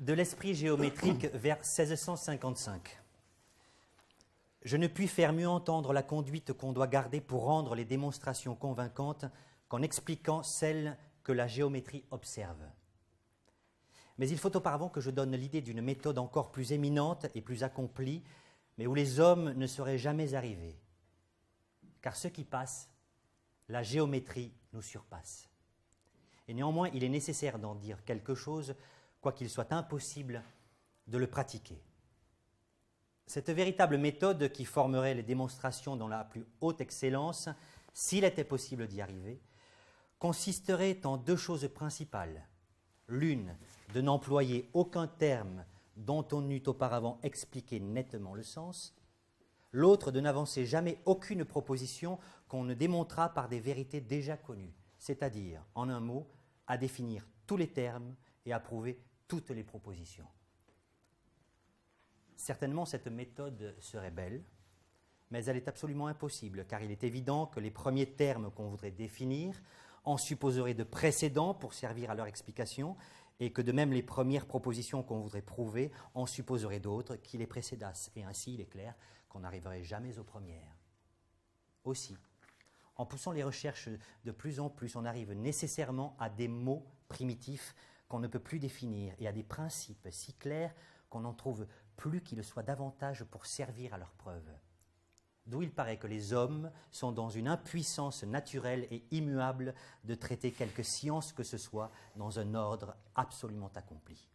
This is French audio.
de l'esprit géométrique vers 1655. Je ne puis faire mieux entendre la conduite qu'on doit garder pour rendre les démonstrations convaincantes qu'en expliquant celles que la géométrie observe. Mais il faut auparavant que je donne l'idée d'une méthode encore plus éminente et plus accomplie, mais où les hommes ne seraient jamais arrivés. Car ce qui passe, la géométrie nous surpasse. Et néanmoins, il est nécessaire d'en dire quelque chose, quoiqu'il soit impossible de le pratiquer. Cette véritable méthode qui formerait les démonstrations dans la plus haute excellence, s'il était possible d'y arriver, consisterait en deux choses principales. L'une, de n'employer aucun terme dont on n'eût auparavant expliqué nettement le sens. L'autre, de n'avancer jamais aucune proposition qu'on ne démontrât par des vérités déjà connues, c'est-à-dire, en un mot, à définir tous les termes et à prouver toutes les propositions. Certainement, cette méthode serait belle, mais elle est absolument impossible, car il est évident que les premiers termes qu'on voudrait définir en supposeraient de précédents pour servir à leur explication, et que de même les premières propositions qu'on voudrait prouver en supposeraient d'autres qui les précédassent. Et ainsi, il est clair qu'on n'arriverait jamais aux premières. Aussi, en poussant les recherches de plus en plus, on arrive nécessairement à des mots primitifs qu'on ne peut plus définir et à des principes si clairs qu'on n'en trouve plus qui le soient davantage pour servir à leur preuve. D'où il paraît que les hommes sont dans une impuissance naturelle et immuable de traiter quelque science que ce soit dans un ordre absolument accompli.